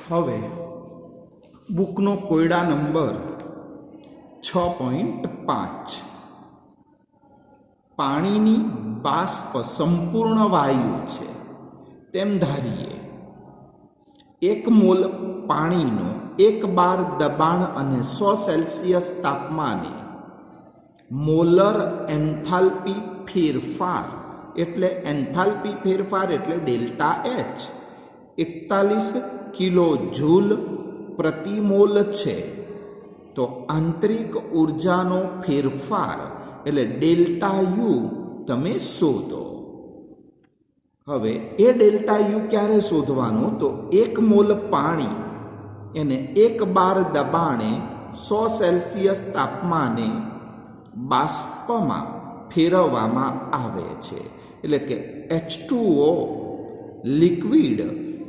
હવે બુકનો કોયડા નંબર 6.5 પાણીની બાષ્પ સંપૂર્ણ વાયુ છે તેમ ધારીએ 1 મોલ પાણીનો 1 બાર દબાણ અને 100 સેલ્સિયસ તાપમાને મોલર એન્થાલ્પી ફેરફાર એટલે ડેલ્ટા એચ 41 કિલો જૂલ પ્રતિ મોલ છે. તો આંતરિક ઉર્જાનો ફેરફાર એટલે ડેલ્ટા યુ તમે શોધો. હવે એ ડેલ્ટા યુ ક્યારે શોધવાનું? તો 1 મોલ પાણી એને 1 બાર દબાણે 100 સેલ્સિયસ તાપમાને બાષ્પમાં ફેરવવામાં આવે છે. એટલે કે H2O લિક્વિડ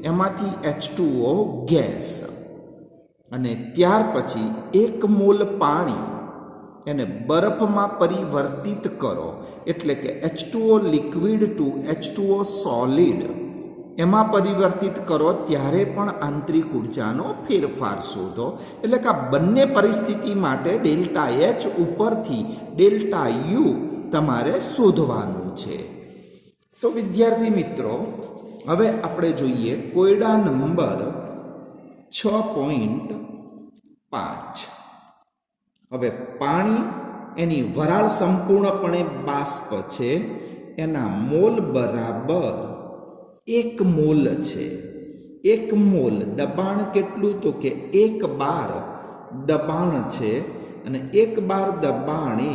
એમાંથી H2O ગેસ, અને ત્યાર પછી 1 મોલ પાણી એને બરફમાં પરિવર્તિત કરો એટલે કે H2O liquid two H2O solid એમાં પરિવર્તિત કરો ત્યારે પણ આંતરિક ઉર્જાનો ફેરફાર શોધો. એટલે કે આ બંને પરિસ્થિતિ માટે ડેલ્ટા એચ ઉપરથી ડેલ્ટા યુ તમારે શોધવાનું છે. તો વિદ્યાર્થી મિત્રો, હવે આપણે જોઈએ કોયડા નંબર 6.5. હવે પાણી એની વરાળ સંપૂર્ણપણે બાષ્પ છે, એના મોલ બરાબર 1 મોલ છે. 1 મોલ દબાણ કેટલું? તો કે 1 બાર દબાણ છે, અને 1 બાર દબાણે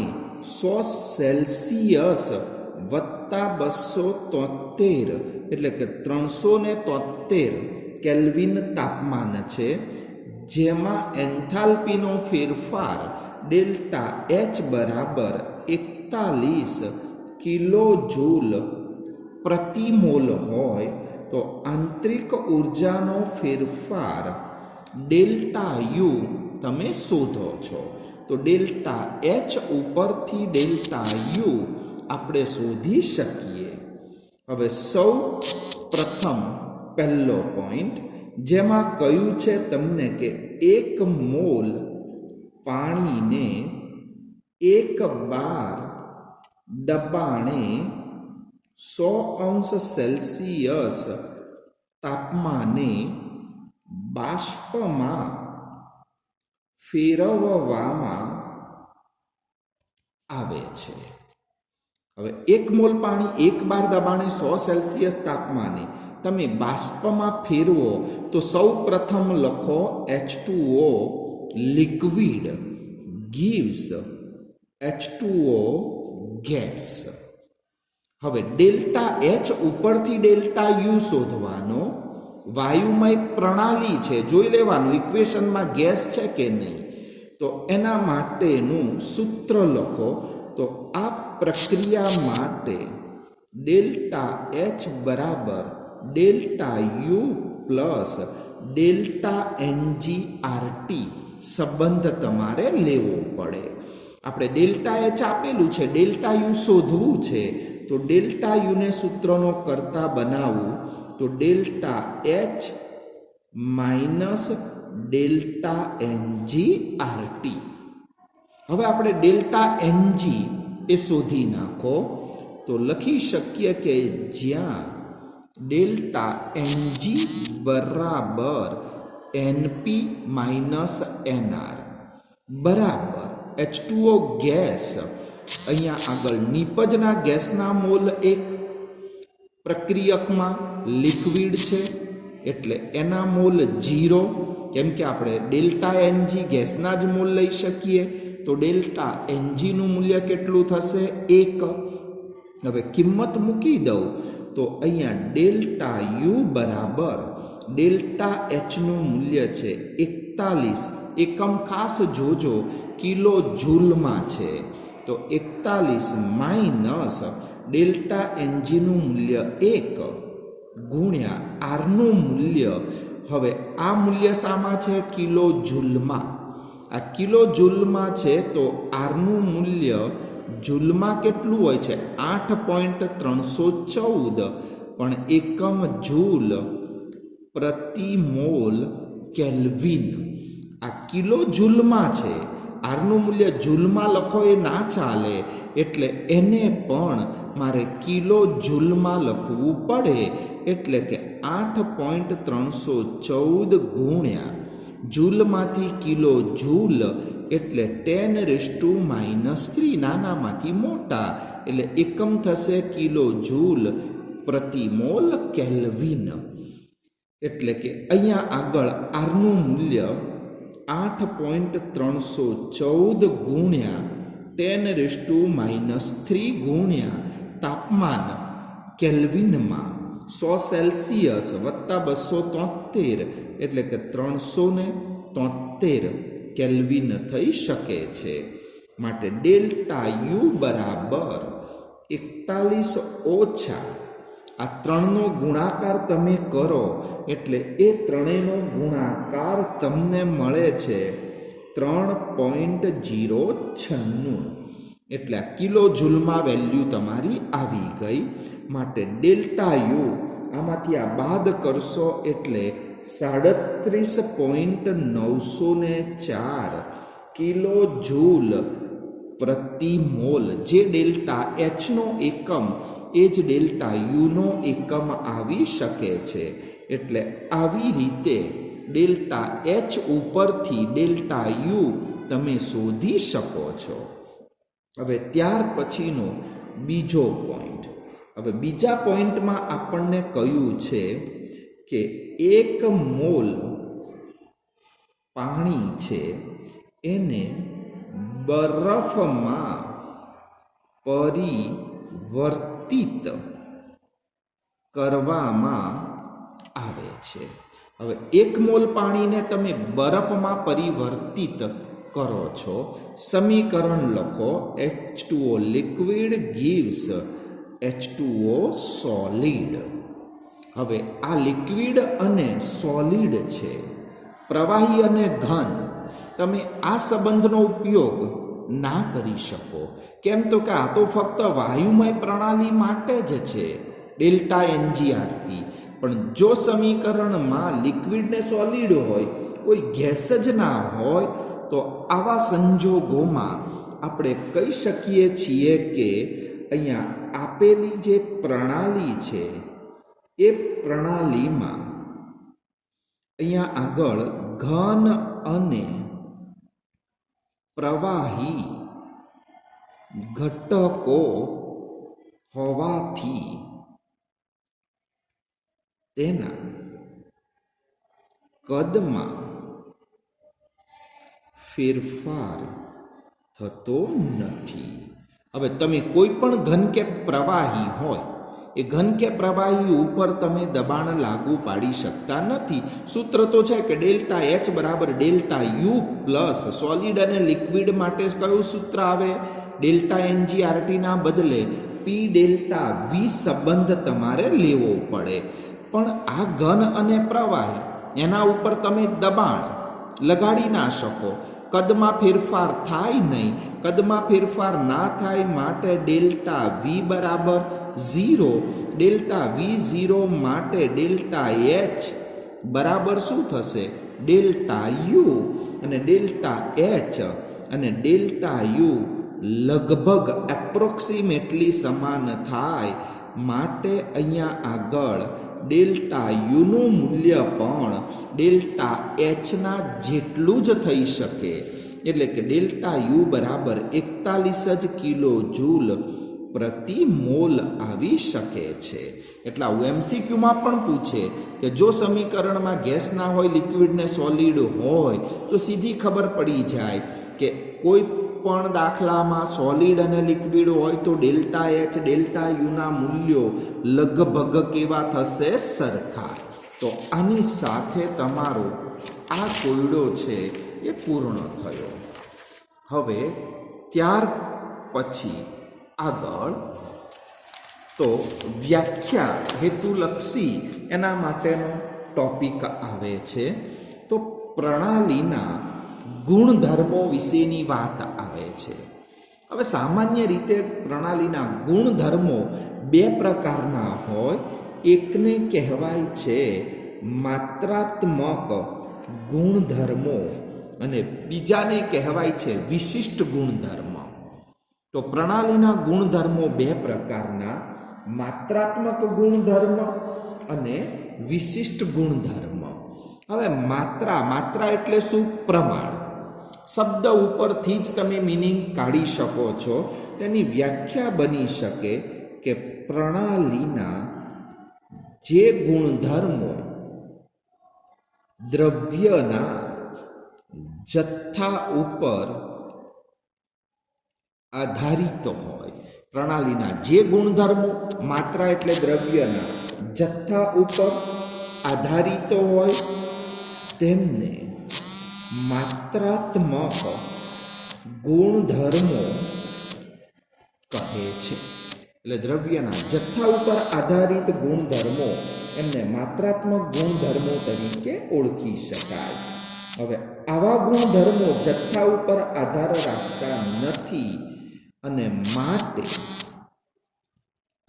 100 સેલ્સિયસ વત્તા 273 એટલે કે 373 કેલ્વિન તાપમાન છે, જેમાં એન્થાલ્પીનો ફેરફાર ડેલ્ટા એચ બરાબર 41 કિલો જૂલ પ્રતિ મોલ હોય તો આંતરિક ઉર્જાનો ફેરફાર ડેલ્ટા યુ તમે શોધો છો. તો ડેલ્ટા એચ ઉપરથી ડેલ્ટા યુ આપણે શોધી શકીએ. હવે સૌ પ્રથમ પહેલો પોઈન્ટ, જેમાં કહ્યું છે તમને કે 1 મોલ પાણીને 1 બાર દબાણે 100 સેલ્સિયસ તાપમાને બાષ્પમાં ફેરવવામાં આવે છે. હવે 1 મોલ પાણી 1 બાર દબાણે 100 સેલ્સિયસ તાપમાને તમે બાષ્પમાં ફેરવો તો સૌ પ્રથમ લખો H2O liquid gives H2O gas. હવે ડેલ્ટા એચ ઉપરથી ડેલ્ટા યુ શોધવાનો. વાયુમય પ્રણાલી છે, જોઈ લેવાનું ઇક્વેશનમાં ગેસ છે કે નહીં. તો એના માટેનું સૂત્ર લખો. તો આ પ્રક્રિયા માટે ડેલ્ટા એચ બરાબર delta you plus delta NgRT સંબંધ તમારે લેવો પડે. આપણે ડેલ્ટા એચ આપેલું છે, ડેલ્ટા યુ શોધવું છે, તો ડેલ્ટા યુને સૂત્રનો કરતા બનાવવું તો delta H minus delta NgRT. હવે આપણે ડેલ્ટા Ng એ શોધી નાખો તો લખી શકીએ કે જ્યાં ડેલ્ટા Ng બરાબર Np માઇનસ Nr બરાબર H2O ગેસ, અહીંયા આગળ નિપજના ગેસના મોલ 1, પ્રક્રિયકમાં લિક્વિડ છે એટલે એના મોલ 0, કેમ કે આપણે ડેલ્ટા Ng ગેસના જ મોલ લઈ શકીએ. તો ડેલ્ટા Ng નું મૂલ્ય કેટલું થશે? 1. હવે કિંમત મૂકી દઉં તો અહીંયા ડેલ્ટા યુ બરાબર ડેલ્ટા એચ નું મૂલ્ય છે 41. એકમ ખાસ જોજો કિલો જૂલમાં છે. તો 41 માઇનસ ડેલ્ટા Ng નું મૂલ્ય 1 ગુણ્યા આર નું મૂલ્ય. હવે આ મૂલ્ય શામાં છે? કિલો જૂલમાં. આ કિલો જૂલમાં છે તો આરનું મૂલ્ય જૂલમાં કેટલું હોય છે? 8.314, પણ એકમ જૂલ પ્રતિ મોલ કેલ્વિન. આ કિલો જૂલમાં છે, આરનું મૂલ્ય જૂલમાં લખો એ ના ચાલે, એટલે એને પણ મારે કિલો જૂલમાં લખવું પડે. એટલે કે 8.314 ગુણ્યા જૂલમાંથી કિલો જૂલ એટલે 10⁻³ નાનામાંથી મોટા, એટલે એકમ થશે કિલો જૂલ પ્રતિ મોલ કેલ્વિન. એટલે કે અહીંયા આગળ આરનું મૂલ્ય 8.314 ગુણ્યા 10⁻³ ગુણ્યા તાપમાન કેલ્વિનમાં 100 સેલ્સિયસ વત્તા 273 એટલે કે 373 કેલ્વિન થઈ શકે છે. માટે ડેલ્ટા યુ બરાબર 41 ઓછા આ 3નો ગુણાકાર તમે કરો એટલે એ ત્રણેયનો ગુણાકાર તમને મળે છે 3.096. એટલે આ કિલો જૂલમાં વેલ્યુ તમારી આવી ગઈ. માટે ડેલ્ટા યુ આમાંથી આ બાદ કરશો એટલે 37.904 કિલો જૂલ પ્રતિ મોલ, જે ડેલ્ટા એચનો એકમ એ જ ડેલ્ટા યુનો એકમ આવી શકે છે. એટલે આવી રીતે ડેલ્ટા એચ ઉપરથી ડેલ્ટા યુ તમે શોધી શકો છો. હવે ત્યાર પછીનો બીજો પોઈન્ટ. હવે બીજા પોઈન્ટમાં આપણને કહ્યું છે કે 1 મોલ પાણી છે એને બરફમાં પરિવર્તિત કરવામાં આવે છે. હવે 1 મોલ પાણીને તમે બરફમાં પરિવર્તિત કરો છો, સમીકરણ લખો H2O liquid gives H2O solid. હવે આ લિક્વિડ અને સોલિડ છે, પ્રવાહી અને ઘન. તમે આ સંબંધનો ઉપયોગ ના કરી શકો. કેમ તો કે આ તો ફક્ત વાયુમય પ્રણાલી માટે જ છે, ડેલ્ટા NGRT. પણ જો સમીકરણમાં લિક્વિડ ને સોલિડ હોય, કોઈ ગેસ જ ના હોય, તો આવા સંજોગોમાં આપણે કહી શકીએ છીએ કે અહીંયા આપેલી જે પ્રણાલી છે એ પ્રણાલીમાં અહીંયા આગળ ઘન અને પ્રવાહી ઘટકો હોવાથી તેના કદમાં ફેરફાર થતો નથી. હવે તમે કોઈ પણ ઘન કે પ્રવાહી હોય, એ ઘન કે પ્રવાહી ઉપર તમે દબાણ લાગુ પાડી શકતા નથી. સૂત્ર તો છે કે ડેલ્ટા એચ બરાબર ડેલ્ટા યુ પ્લસ સોલિડ અને લિક્વિડ માટે કયું સૂત્ર આવે? ડેલ્ટા NGRTના બદલે પી ડેલ્ટા વી સંબંધ તમારે લેવો પડે. પણ આ ઘન અને પ્રવાહી એના ઉપર તમે દબાણ લગાડી ના શકો, કદમાં ફેરફાર થાય નહીં. કદમાં ફેરફાર ના થાય માટે ડેલ્ટા વી બરાબર 0. ડેલ્ટા વી 0 માટે ડેલ્ટા એચ બરાબર શું થશે? Delta you. અને ડેલ્ટા એચ અને ડેલ્ટા યુ લગભગ એપ્રોક્સિમેટલી સમાન થાય. માટે અહીંયા આગળ ડેલ્ટા યુનું મૂલ્ય પણ ડેલ્ટા એચના જેટલું જ થઈ શકે. એટલે કે ડેલ્ટા યુ બરાબર 41 જ કિલો જૂલ પ્રતિ મોલ આવી શકે છે. એટલે આવું MCQમાં પણ પૂછે કે જો સમીકરણમાં ગેસ ના હોય, લિક્વિડ ને સોલિડ હોય, તો સીધી ખબર પડી જાય કે કોઈ પણ દાખલામાં સોલિડ અને લિક્વિડ હોય તો ડેલ્ટા એચ ડેલ્ટા યુના મૂલ્યો લગભગ કેવા થશે? સરખા. તો આની સાથે તમારો આ કોયડો છે એ પૂર્ણ થયો. હવે ત્યાર પછી આગળ તો વ્યાખ્યા હેતુલક્ષી એના માટેનો ટોપિક આવે છે. તો પ્રણાલીના ગુણધર્મો વિશેની વાત આવે છે. હવે સામાન્ય રીતે પ્રણાલીના ગુણધર્મો બે પ્રકારના હોય. એકને કહેવાય છે માત્રાત્મક ગુણધર્મો અને બીજાને કહેવાય છે વિશિષ્ટ ગુણધર્મ. તો પ્રણાલીના ગુણધર્મો બે પ્રકારના, માત્રાત્મક ગુણધર્મ અને વિશિષ્ટ ગુણધર્મ. હવે માત્રા એટલે શું? પ્રમાણ. શબ્દ ઉપરથી જ તમે મિનિંગ કાઢી શકો છો. તેની વ્યાખ્યા બની શકે કે પ્રણાલીના જે ગુણધર્મો દ્રવ્યના જથ્થા ઉપર આધારિત હોય. પ્રણાલીના જે ગુણધર્મો, માત્રા એટલે દ્રવ્યના જથ્થા ઉપર આધારિત હોય, તેમને માત્રાત્મક ગુણધર્મો કહે છે. એટલે દ્રવ્યના જથ્થા ઉપર આધારિત ગુણધર્મો એમને માત્રાત્મક ગુણધર્મો તરીકે ઓળખી શકાય. હવે આવા ગુણધર્મો જથ્થા ઉપર આધાર રાખતા નથી અને માટે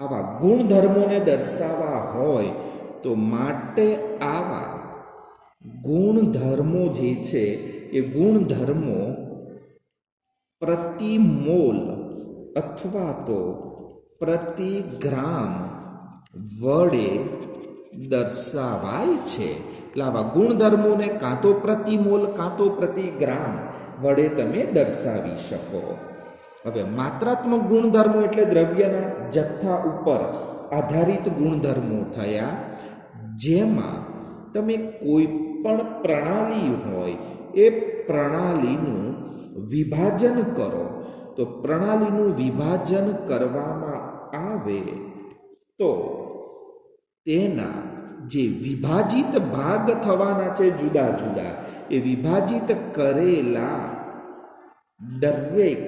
આવા ગુણધર્મોને દર્શાવવા હોય તો માટે આવા ગુણધર્મો જે છે એ ગુણધર્મો પ્રતિ મોલ અથવા તો પ્રતિ ગ્રામ વડે દર્શાવાય છે. એટલે આવા ગુણધર્મોને કાં તો પ્રતિ મોલ કાં તો પ્રતિ ગ્રામ વડે તમે દર્શાવી શકો. હવે માત્રાત્મક ગુણધર્મો એટલે દ્રવ્યના જથ્થા ઉપર આધારિત ગુણધર્મો થયા, જેમાં તમે કોઈ પણ પ્રણાલી હોય એ પ્રણાલીનું વિભાજન કરો. તો પ્રણાલીનું વિભાજન કરવામાં આવે તો તેના જે વિભાજિત ભાગ થવાના છે જુદા જુદા, એ વિભાજિત કરેલા દરેક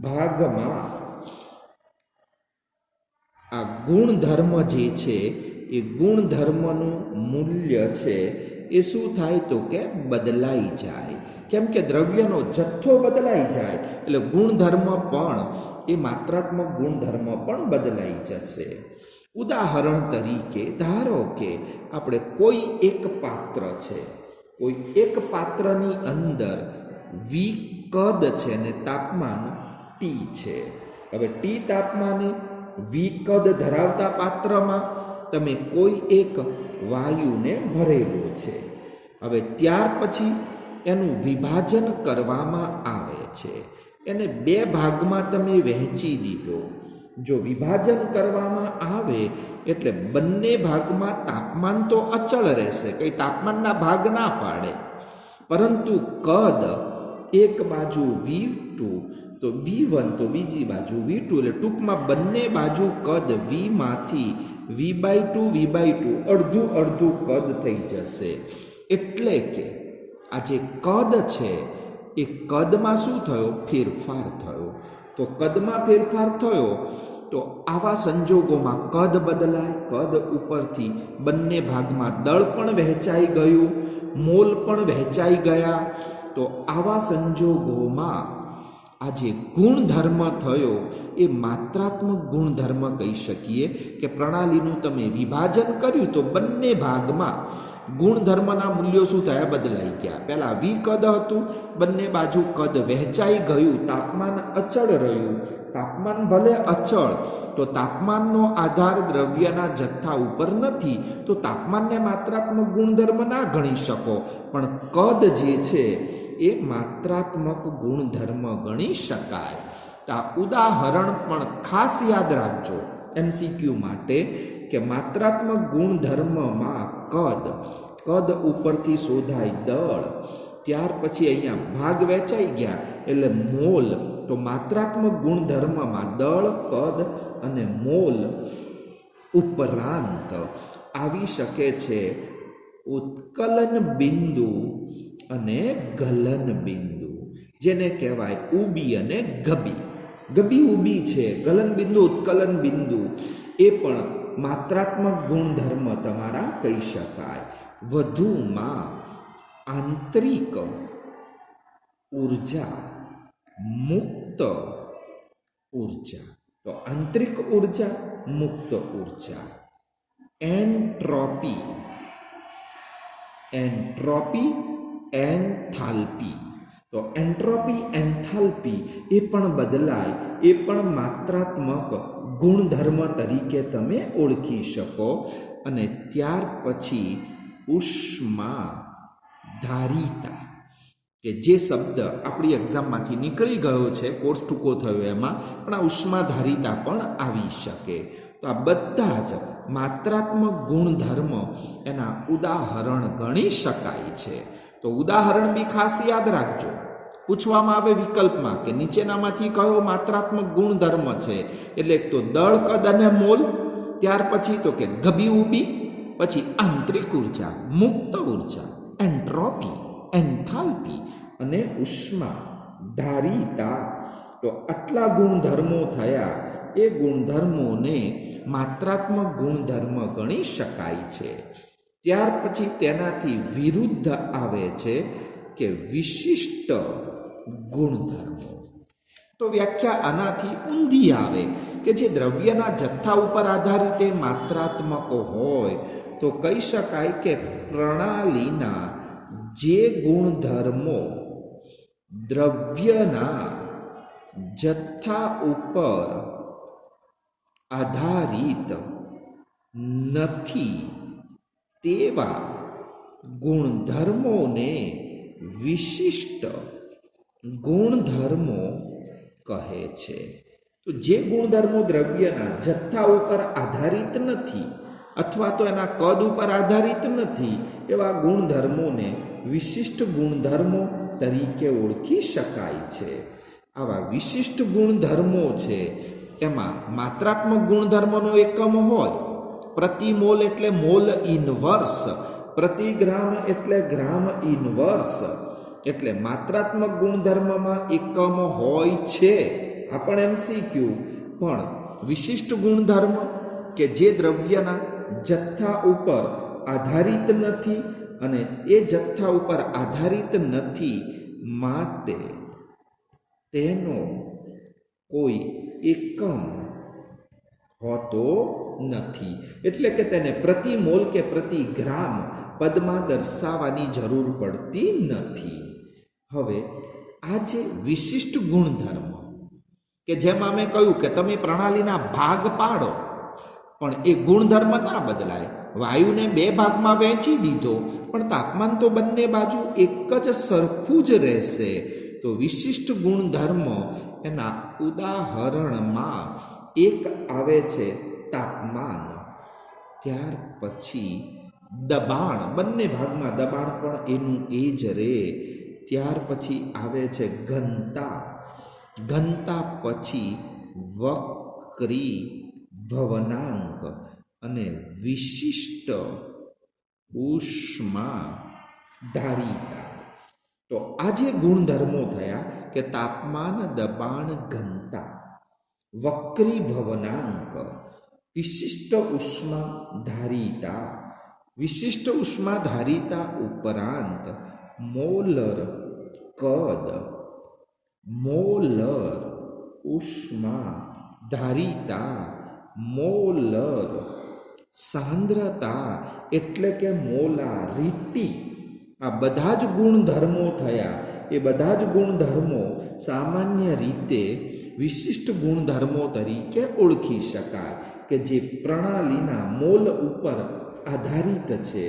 ભાગમાં આ ગુણધર્મ જે છે એ ગુણધર્મનું મૂલ્ય છે એ શું થાય તો કે બદલાઈ જાય. કેમ કે દ્રવ્યનો જથ્થો બદલાઈ જાય એટલે ગુણધર્મ પણ, એ માત્રાત્મક ગુણધર્મ પણ બદલાઈ જશે. ઉદાહરણ તરીકે ધારો કે આપણે કોઈ એક પાત્ર છે, કોઈ એક પાત્રની અંદર વી કદ છે ને તાપમાન ટી છે. હવે ટી તાપમાને વી કદ ધરાવતા પાત્રમાં તમે કોઈ એક વાયુને ભરેલો છે. હવે ત્યાર પછી એનું વિભાજન કરવામાં આવે છે. એને બે ભાગમાં તમે વહેંચી દીધો. જો વિભાજન કરવામાં આવે એટલે બંને ભાગમાં તાપમાન તો અચળ રહેશે, કંઈ તાપમાનના ભાગ ના પાડે, પરંતુ કદ એક બાજુ V2 તો V1 તો બીજી બાજુ V2, એટલે ટૂંકમાં બંને બાજુ કદ વીમાંથી V/2 અડધું અડધું કદ થઈ જશે. એટલે કે આ જે કદ છે એ કદમાં શું થયો? ફેરફાર થયો. તો કદમાં ફેરફાર થયો તો આવા સંજોગોમાં કદ બદલાય. કદ ઉપરથી બંને ભાગમાં દળ પણ વહેંચાઈ ગયું, મોલ પણ વહેંચાઈ ગયા. તો આવા સંજોગોમાં આ જે ગુણધર્મ થયો એ માત્રાત્મક ગુણધર્મ કહી શકીએ કે પ્રણાલીનું તમે વિભાજન કર્યું તો બંને ભાગમાં ગુણધર્મના મૂલ્યો શું થયા? બદલાઈ ગયા. પહેલા વી કદ હતું, બંને બાજુ કદ વહેંચાઈ ગયું, તાપમાન અચળ રહ્યું. તાપમાન ભલે અચળ, તો તાપમાનનો આધાર દ્રવ્યના જથ્થા ઉપર નથી, તો તાપમાનને માત્રાત્મક ગુણધર્મ ના ગણી શકો, પણ કદ જે છે એ માત્રાત્મક ગુણધર્મ ગણી શકાય. તો આ ઉદાહરણ પણ ખાસ યાદ રાખજો MCQ માટે કે માત્રાત્મક ગુણધર્મમાં કદ ઉપરથી શોધાય દળ, ત્યાર પછી અહીંયા ભાગ વેચાઈ ગયા એટલે મોલ. તો માત્રાત્મક ગુણધર્મમાં દળ, કદ અને મોલ ઉપરાંત આવી શકે છે ઉત્કલન બિંદુ અને ગલન બિંદુ, જેને કહેવાય ઉબી અને ગબી. ગબી ઉબી છે, ગલન બિંદુ ઉત્કલન બિંદુ એ પણ માત્રાત્મક ગુણધર્મ તમારા કહી શકાય. વધુમાં આંતરિક ઉર્જા, મુક્ત ઉર્જા. તો આંતરિક ઉર્જા, મુક્ત ઉર્જા, એન્ટ્રોપી એન્ટ્રોપી, એન્થાલ્પી. તો એન્ટ્રોપી, એન્થાલ્પી એ પણ બદલાય, એ પણ માત્રાત્મક ગુણધર્મ તરીકે તમે ઓળખી શકો. અને ત્યાર પછી ઉષ્મા ધારિતા, કે જે શબ્દ આપણી એક્ઝામમાંથી નીકળી ગયો છે, કોર્સ ટૂંકો થયો એમાં, પણ આ ઉષ્મા ધારિતા પણ આવી શકે. તો આ બધા જ માત્રાત્મક ગુણધર્મ એના ઉદાહરણ ગણી શકાય છે. તો ઉદાહરણ બી ખાસ યાદ રાખજો. પૂછવામાં આવે વિકલ્પમાં કે નીચેનામાંથી કયો માત્રાત્મક ગુણધર્મ છે, એટલે એક તો દળ, કદ અને મોલ, ત્યાર પછી તો કે ગબી ઉબી, પછી આંતરિક ઉર્જા, મુક્ત ઉર્જા, એન્ટ્રોપી, એન્થાલ્પી અને ઉષ્મા ધારિતા. તો આટલા ગુણધર્મો થયા. એ ગુણધર્મોને માત્રાત્મક ગુણધર્મ ગણી શકાય છે. ત્યાર પછી તેનાથી વિરુદ્ધ આવે છે કે વિશિષ્ટ ગુણધર્મો. તો વ્યાખ્યા આનાથી ઊંધી આવે કે જે દ્રવ્યના જથ્થા ઉપર આધારિત એ માત્રાત્મક હોય તો કહી શકાય કે પ્રણાલીના જે ગુણધર્મો દ્રવ્યના જથ્થા ઉપર આધારિત નથી તેવા ગુણધર્મોને વિશિષ્ટ ગુણધર્મો કહે છે. તો જે ગુણધર્મો દ્રવ્યના જથ્થા ઉપર આધારિત નથી અથવા તો એના કદ ઉપર આધારિત નથી એવા ગુણધર્મોને વિશિષ્ટ ગુણધર્મો તરીકે ઓળખી શકાય છે. આવા વિશિષ્ટ ગુણધર્મો છે એમાં માત્રાત્મક ગુણધર્મનો એકમ હોય, પ્રતિ મોલ એટલે મોલ ઇનવર્સ, પ્રતિ ગ્રામ એટલે ગ્રામ ઇનવર્સ, એટલે માત્રાત્મક ગુણધર્મમાં એકમ હોય છે. આ પણ એમસીક્યુ. પણ વિશિષ્ટ ગુણધર્મ કે જે દ્રવ્યના જથ્થા ઉપર આધારિત નથી અને એ જથ્થા ઉપર આધારિત નથી માટે તેનો કોઈ એકમ હોતો નથી. એટલે કે તેને પ્રતિ મોલ કે પ્રતિ ગ્રામ પદમાં દર્શાવવાની જરૂર પડતી નથી. હવે આ જે વિશિષ્ટ ગુણધર્મ કે જેમાં મેં કહ્યું કે તમે પ્રણાલીના ભાગ પાડો પણ એ ગુણધર્મ ના બદલાય. વાયુને 2 ભાગમાં વહેંચી દીધો પણ તાપમાન તો બંને બાજુ એક જ સરખું જ રહેશે. તો વિશિષ્ટ ગુણધર્મ એના ઉદાહરણમાં એક આવે છે તાપમાન, ત્યાર પછી દબાણ, બંને ભાગમાં દબાણ પણ એનું એ જ રહે. ત્યાર પછી આવે છે ઘનતા, ઘનતા પછી વક્રી ભવનાંક અને વિશિષ્ટ ઉષ્મા ધારિતા. તો આ જે ગુણધર્મો થયા કે તાપમાન, દબાણ, ઘનતા, વક્રી ભવનાંક, વિશિષ્ટ ઉષ્મા ધારિતા. વિશિષ્ટ ઉષ્મા ધારિતા ઉપરાંત મોલર કદ, મોલર ઉષ્મા ધારિતા, મોલર સાંદ્રતા એટલે કે મોલારિટી. આ બધા જ ગુણધર્મો થયા. એ બધા જ ગુણધર્મો સામાન્ય રીતે વિશિષ્ટ ગુણધર્મો તરીકે ઓળખી શકાય કે જે પ્રણાલીના મોલ ઉપર આધારિત છે.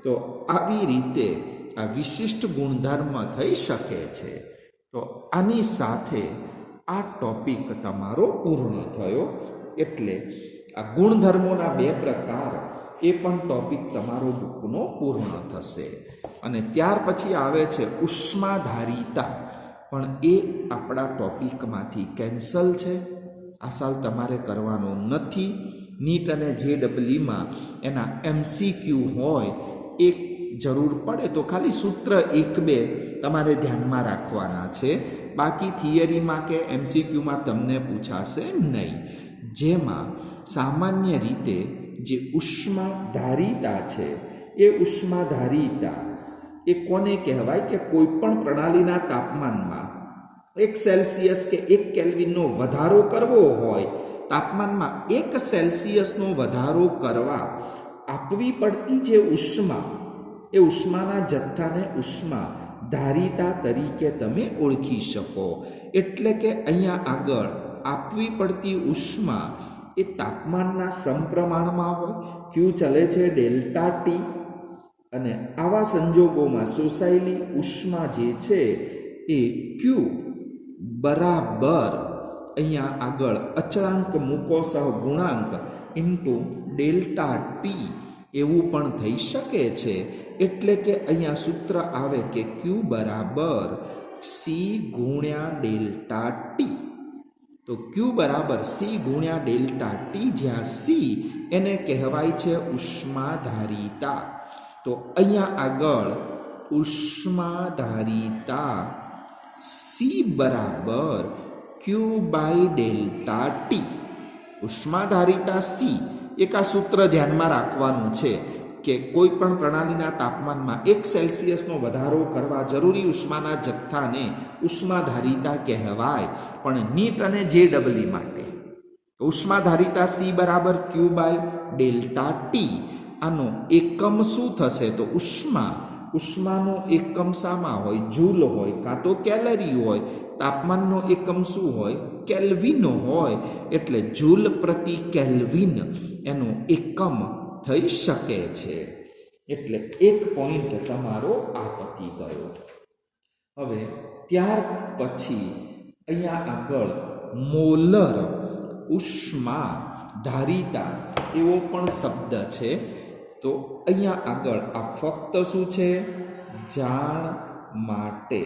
તો આવી રીતે આ વિશિષ્ટ ગુણધર્મ થઈ શકે છે. તો આની સાથે આ ટોપિક તમારો પૂર્ણ થયો. એટલે આ ગુણધર્મોના 2 પ્રકાર એ પણ ટોપિક તમારો બુકનો પૂર્ણ થશે. અને ત્યાર પછી આવે છે ઉષ્માધારિતા, પણ એ આપણા ટોપિકમાંથી કેન્સલ છે. આ સાલ તમારે કરવાનો નથી. નીટ અને JEEમાં એના MCQ હોય, એક જરૂર પડે તો ખાલી સૂત્ર 1-2 તમારે ધ્યાનમાં રાખવાના છે. બાકી થિયરીમાં કે MCQમાં તમને પૂછાશે નહીં. જેમાં સામાન્ય રીતે જે ઉષ્માધારિતા છે એ ઉષ્માધારિતા એ કોને કહેવાય કે કોઈ પણ પ્રણાલીના તાપમાનમાં 1 સેલ્સિયસ કે 1 કેલ્વિનનો વધારો કરવો હોય, તાપમાનમાં 1 સેલ્સિયસનો વધારો કરવા આપવી પડતી જે ઉષ્મા એ ઉષ્માના જથ્થાને ઉષ્મા ધારિતા તરીકે તમે ઓળખી શકો. એટલે કે અહીંયા આગળ આપવી પડતી ઉષ્મા એ તાપમાનના સમપ્રમાણમાં હોય. ક્યુ ચલે છે ડેલ્ટા ટી, અને આવા સંજોગોમાં શોષાયેલી ઉષ્મા જે છે એ ક્યુ બરાબર અહીંયા આગળ અચળાંક મૂકો સહગુણાંક ઇન્ટુ ડેલ્ટા ટી એવું પણ થઈ શકે છે. એટલે કે અહીંયા સૂત્ર આવે કે ક્યુ બરાબર સી ગુણ્યા ડેલ્ટા ટી. તો ક્યુ બરાબર સી ગુણ્યા ડેલ્ટા ટી, જ્યાં સી એને કહેવાય છે ઉષ્માધારિતા. તો અહીંયા આગળ ઉષ્માધારિતા સી બરાબર ક્યુ બાય ડેલ્ટા ટી. ઉષ્માધારિતા સી, એક આ સૂત્ર ધ્યાનમાં રાખવાનું છે કે કોઈ પણ પ્રણાલીના તાપમાનમાં 1 સેલ્સિયસનો વધારો કરવા જરૂરી ઉષ્માના જથ્થાને ઉષ્માધારિતા કહેવાય. પણ નીટ અને જેડબલી માટે ઉષ્માધારિતા સી બરાબર ક્યુ બાય ડેલ્ટા ટી. આનો એકમ શું થશે? તો ઉષ્માનો એકમ શામાં હોય? જૂલ હોય કાં તો કેલરી હોય. તાપમાનનો એકમ શું હોય? કેલ્વિન હોય. એટલે જૂલ પ્રતિ કેલ્વિન એનો એકમ થઈ શકે છે. એટલે એક પોઈન્ટ તમારો આ પતી ગયો. હવે ત્યાર પછી અહીંયા આગળ મોલર ઉષ્મા ધારિતા એવો પણ શબ્દ છે. તો અહીંયા આગળ આ ફક્ત શું છે? જાણ માટે,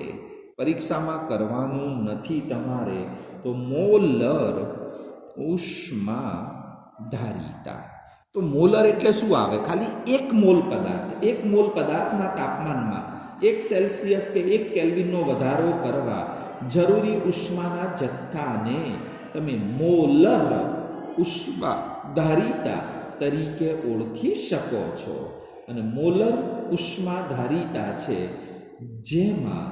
પરીક્ષામાં કરવાનું નથી તમારે. તો મોલર ઉષ્મા ધારિતા. તો મોલર એટલે શું આવે? ખાલી 1 મોલ પદાર્થ, 1 મોલ પદાર્થના તાપમાનમાં 1 સેલ્સિયસ કે 1 કેલ્વિનનો વધારો કરવા જરૂરી ઉષ્માના જથ્થાને તમે મોલર ઉષ્મા ધારિતા તરીકે ઓળખી શકો છો. અને મોલર ઉષ્મા ધારિતા છે જેમાં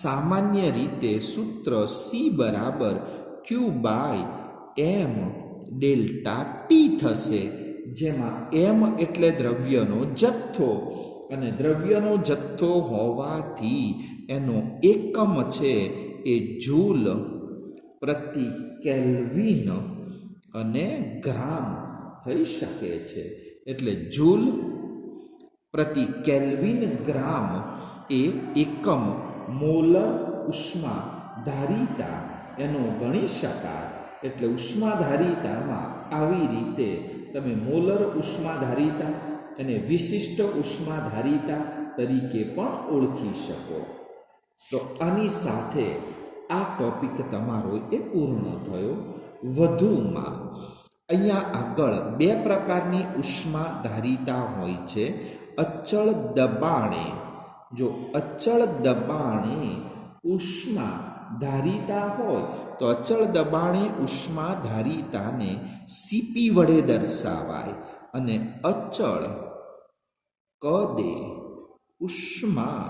સામાન્ય રીતે સૂત્ર સી બરાબર ક્યુ બાય એમ ડેલ્ટા ટી થશે. જેમાં એમ એટલે દ્રવ્યનો જથ્થો, અને દ્રવ્યનો જથ્થો હોવાથી એનો એકમ છે એ જૂલ પ્રતિ કેલ્વિન અને ગ્રામ થઈ શકે છે. એટલે જૂલ પ્રતિ કેલ્વિન ગ્રામ એ એકમ મોલર ઉષ્મા ધારિતા એનો ગણી શકાય. એટલે ઉષ્માધારિતામાં આવી રીતે તમે મોલર ઉષ્માધારિતા અને વિશિષ્ટ ઉષ્માધારિતા તરીકે પણ ઓળખી શકો. તો આની સાથે આ ટોપિક તમારો એ પૂર્ણ થયો. વધુમાં અહીંયા આગળ 2 પ્રકારની ઉષ્માધારિતા હોય છે. અચળ દબાણે, જો અચળ દબાણે ઉષ્મા ધારિતા હોય તો અચળ દબાણે ઉષ્માધારિતાને સીપી વડે દર્શાવાય, અને અચળ કદે ઉષ્મા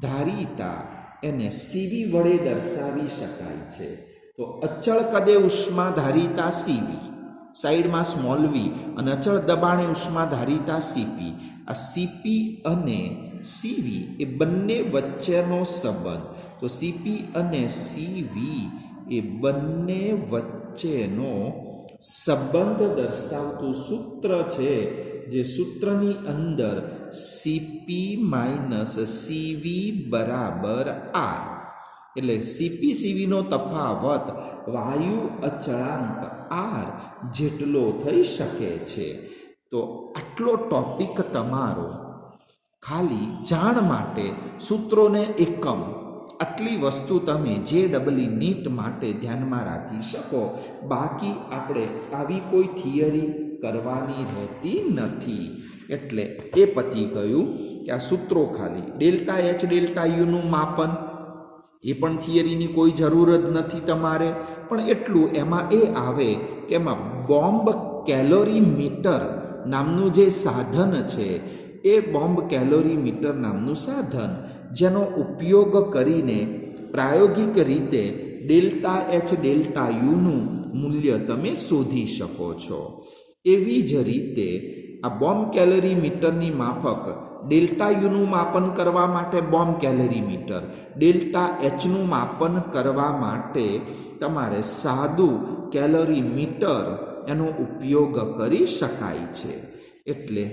ધારિતા એને સીવી વડે દર્શાવી શકાય છે. તો અચળ કદે ઉષ્માધારિતા સીવી, સાઈડમાં સ્મોલ વી, અને અચળ દબાણે ઉષ્માધારિતા સીપી. આ સીપી અને સીવી એ બંને વચ્ચેનો સંબંધ. તો સીપી અને સીવી એ બંને વચ્ચેનો સંબંધ દર્શાવતું સૂત્ર છે, જે સૂત્રની અંદર સીપી માઇનસ સીવી બરાબર આર. એટલે સીપી સીવીનો તફાવત વાયુ અચળાંક આર જેટલો થઈ શકે છે. તો આટલો ટોપિક તમારો ખાલી જાણ માટે સૂત્રોને એકમ, આટલી વસ્તુ તમે જેડબલી નીટ માટે ધ્યાનમાં રાખી શકો. બાકી આપણે આવી કોઈ થિયરી કરવાની રહેતી નથી. એટલે એ પતી ગયું કે આ સૂત્રો ખાલી ડેલ્ટા એચ ડેલ્ટા યુનું માપન, એ પણ થિયરીની કોઈ જરૂર જ નથી તમારે. પણ એટલું એમાં એ આવે કે એમાં બોમ્બ કેલોરીમીટર નામનું જે સાધન છે, એ બોમ્બ કેલોરીમીટર નામનું સાધન, જેનો ઉપયોગ કરીને પ્રાયોગિક રીતે ડેલ્ટા એચ ડેલ્ટા યુનું મૂલ્ય તમે શોધી શકો છો. એવી જ રીતે આ બોમ્બ કેલોરીમીટરની માફક ડેલ્ટા યુનું માપન કરવા માટે બોમ્બ કેલરીમીટર, ડેલ્ટા એચનું માપન કરવા માટે તમારે સાદું કેલરીમીટર એનો ઉપયોગ કરી શકાય છે. એટલે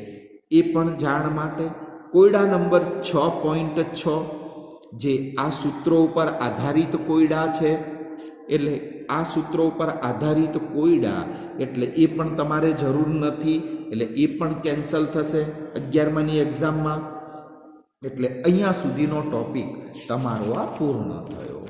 એ પણ જાણ માટે કોયડા નંબર 6.6 જે આ સૂત્રો ઉપર આધારિત કોયડા છે, એટલે આ સૂત્રો ઉપર આધારિત કોયડા એટલે એ પણ તમારે જરૂર નથી, એટલે એ પણ કેન્સલ થશે 11માની એક્ઝામમાં. એટલે અહીંયા સુધીનો ટોપિક તમારો આ પૂર્ણ થયો.